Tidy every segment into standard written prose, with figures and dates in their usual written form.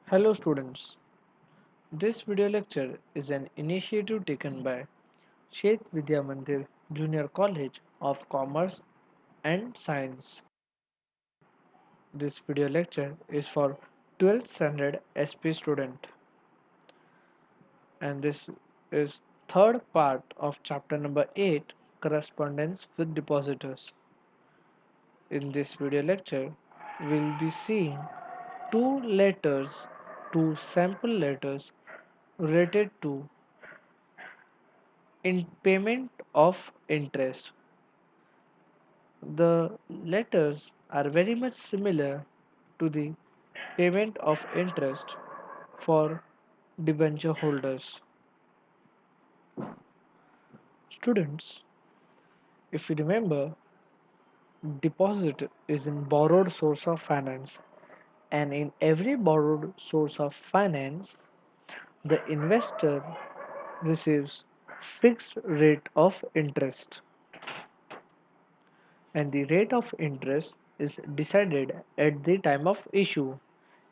Hello students, this video lecture is an initiative taken by Shet Vidya Mandir Junior College of Commerce and Science. This video lecture is for 12th standard SP student and this is third part of chapter number 8 Correspondence with Depositors. In this video lecture, we'll be seeing two sample letters related to in payment of interest. The letters are very much similar to the payment of interest for debenture holders. Students, if you remember, deposit is a borrowed source of finance, and in every borrowed source of finance, the investor receives fixed rate of interest, and the rate of interest is decided at the time of issue,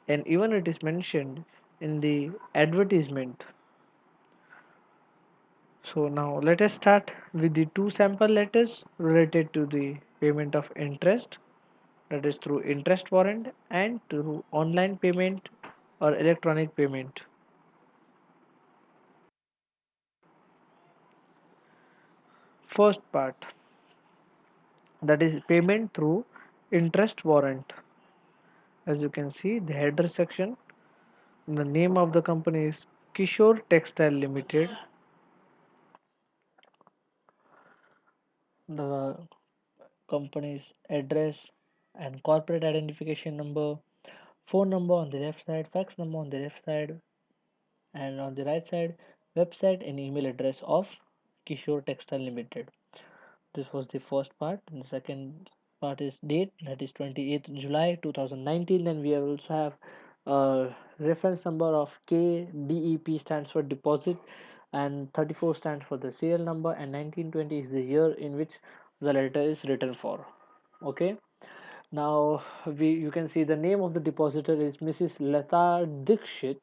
and even it is mentioned in the advertisement. So now let us start with the two sample letters related to the payment of interest, that is through interest warrant and through online payment or electronic payment. First part, that is payment through interest warrant. As you can see, the header section, the name of the company is Kishore Textile Limited. The company's address and corporate identification number, phone number on the left side, fax number on the left side, and on the right side, website and email address of Kishore Textile Limited. This was the first part. And the second part is date, that is 28th July 2019. Then we also have reference number of KDEP stands for deposit, and 34 stands for the serial number, and 1920 is the year in which the letter is written for. Okay. Now you can see the name of the depositor is Mrs. Lata Dikshit,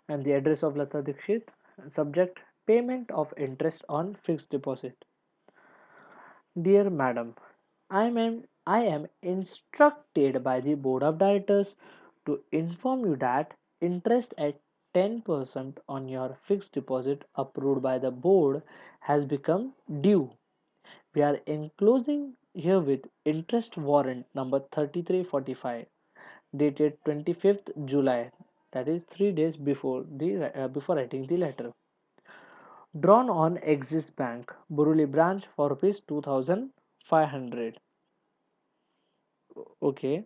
and the address of Lata Dikshit. Subject, payment of interest on fixed deposit. Dear Madam, I am instructed by the Board of Directors to inform you that interest at 10% on your fixed deposit approved by the board has become due. We are enclosing herewith interest warrant number 3345 dated 25th July, that is 3 days before writing the letter, drawn on Axis Bank, Boruli branch for rupees 2500. Okay,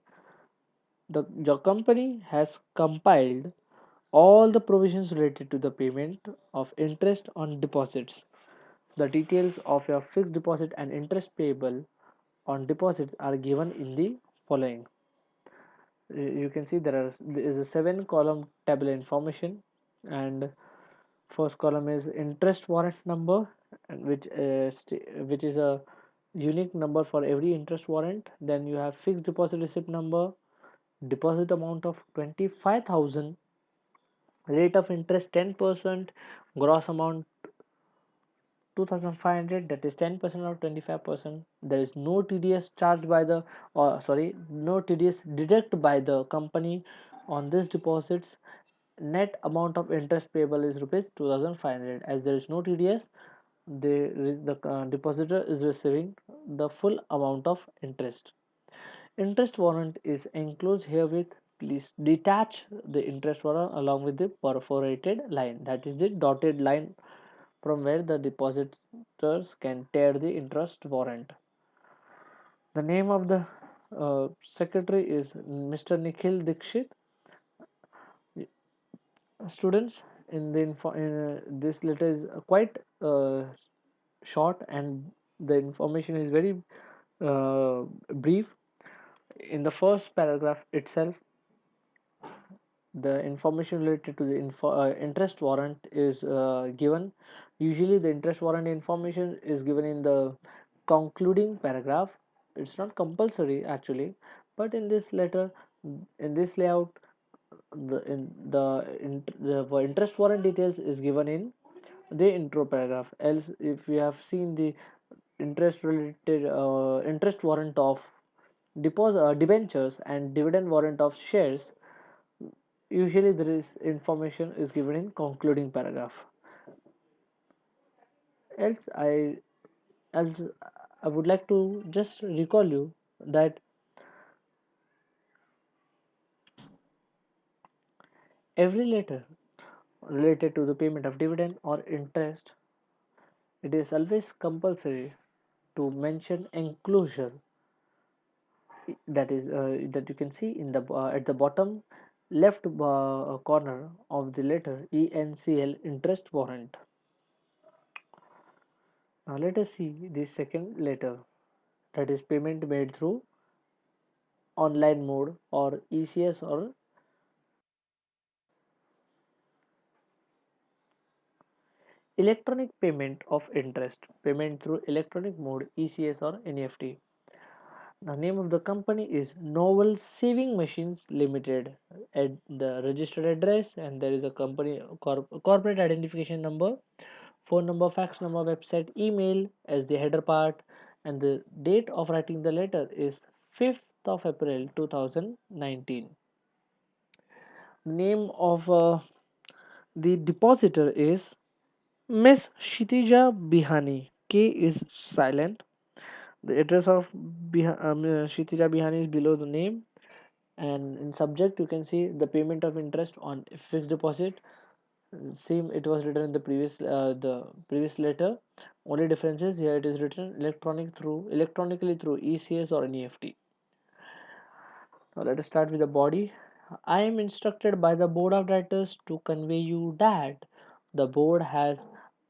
your company has compiled all the provisions related to the payment of interest on deposits. The details of your fixed deposit and interest payable on deposits are given in the following. You can see there is a 7 column table information, and first column is interest warrant number, and which is a unique number for every interest warrant. Then you have fixed deposit receipt number, deposit amount of 25,000, rate of interest 10%, gross amount 2,500, that is 10% or 25%. There is no TDS charged by the, or sorry, no TDS deduct by the company on this deposits. Net amount of interest payable is rupees 2,500. As there is no TDS, the depositor is receiving the full amount of interest. Interest warrant is enclosed herewith. Please detach the interest warrant along with the perforated line, that is the dotted line from where the depositors can tear the interest warrant. The name of the secretary is Mr. Nikhil Dikshit. Students, this letter is quite short, and the information is very brief. In the first paragraph itself, the information related to the interest warrant is given. Usually the interest warrant information is given in the concluding paragraph. It's not compulsory actually, but in this letter, in this layout, the interest warrant details is given in the intro paragraph. Else, if we have seen the interest warrant of debentures and dividend warrant of shares, usually there is information is given in concluding paragraph. Else, else I would like to just recall you that every letter related to the payment of dividend or interest, it is always compulsory to mention enclosure, that is that you can see in the at the bottom left corner of the letter ENCL, interest warrant. Now let us see the second letter, that is payment made through online mode or ECS or electronic payment of interest, payment through electronic mode, ECS or NEFT. The name of the company is Novel Saving Machines Limited at the registered address, and there is a company corporate identification number, phone number, fax number, website, email as the header part, and the date of writing the letter is 5th of April 2019. The name of the depositor is Miss Shitija Bihani. K is silent. The address of Shitija Bihani is below the name, and in subject you can see the payment of interest on fixed deposit. Same it was written in the previous letter. Only difference is here it is written electronically through ECS or NEFT. Now let us start with the body. I am instructed by the board of directors to convey you that the board has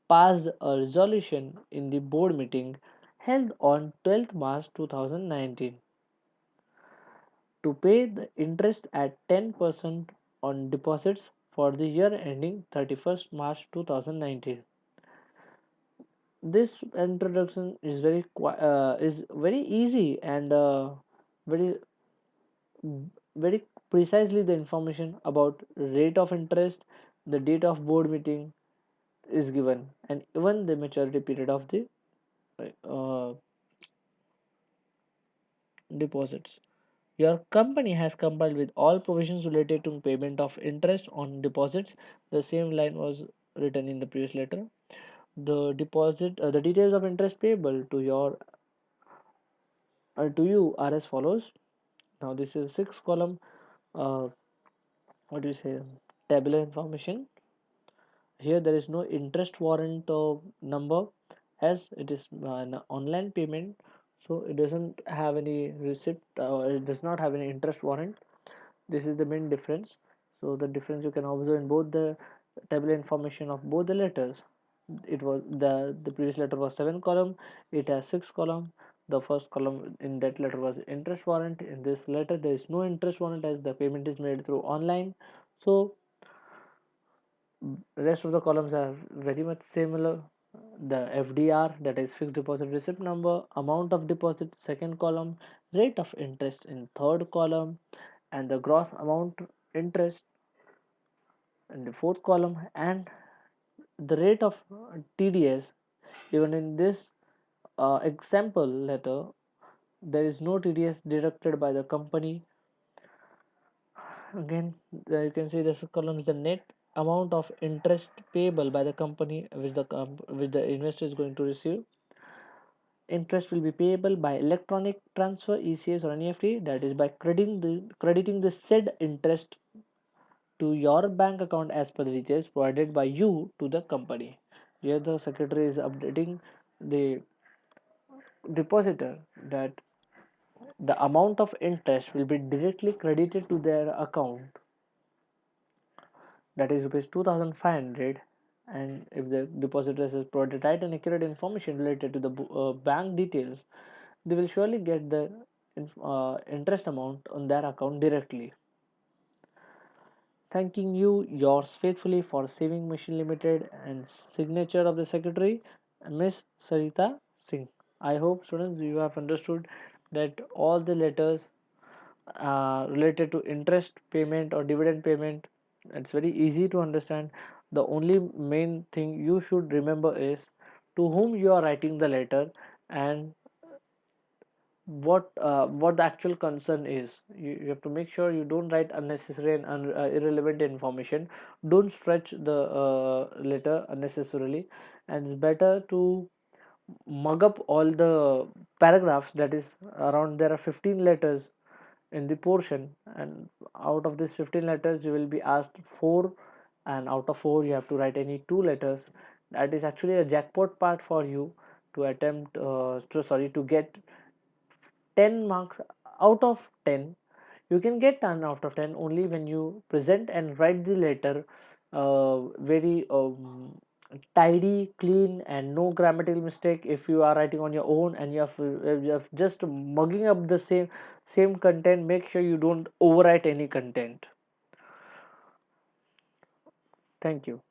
passed a resolution in the board meeting held on 12th March 2019 to pay the interest at 10% on deposits for the year ending 31st March 2019. This introduction is very easy and very very precisely the information about rate of interest, the date of board meeting is given, and even the maturity period of the uh, deposits. Your company has complied with all provisions related to payment of interest on deposits. The same line was written in the previous letter. The details of interest payable to you are as follows. Now this is six column. Uh, what do you say? Tabular information. Here there is no interest warrant number, as it is an online payment, so it doesn't have any receipt. It does not have any interest warrant. This is the main difference. So the difference you can observe in both the table information of both the letters. It was the previous letter was 7 column, it has 6 column. The first column in that letter was interest warrant. In this letter there is no interest warrant as the payment is made through online. So rest of the columns are very much similar. The FDR, that is fixed deposit receipt number, amount of deposit, second column, rate of interest in third column, and the gross amount interest in the fourth column, and the rate of TDS. Even in this example letter, there is no TDS deducted by the company. Again, you can see this column is the net amount of interest payable by the company which the investor is going to receive. Interest will be payable by electronic transfer, ECS or NEFT, that is by crediting the said interest to your bank account as per the details provided by you to the company. Here the secretary is updating the depositor that the amount of interest will be directly credited to their account, that is rupees 2500, and if the depositor has provided right and accurate information related to the bank details, they will surely get the interest amount on their account directly. Thanking you, yours faithfully, for Saving Machine Limited, and signature of the secretary, Miss Sarita Singh. I hope students you have understood that all the letters related to interest payment or dividend payment. It's very easy to understand. The only main thing you should remember is to whom you are writing the letter, and what the actual concern is. You have to make sure you don't write unnecessary and irrelevant information. Don't stretch the letter unnecessarily, and it's better to mug up all the paragraphs. That is, around there are 15 letters in the portion, and out of these 15 letters you will be asked 4, and out of 4 you have to write any 2 letters. That is actually a jackpot part for you to attempt to get 10 marks out of 10. You can get 10 out of 10 only when you present and write the letter very tidy, clean, and no grammatical mistake. If you are writing on your own and you have just mugging up the same content, make sure you don't overwrite any content. Thank you.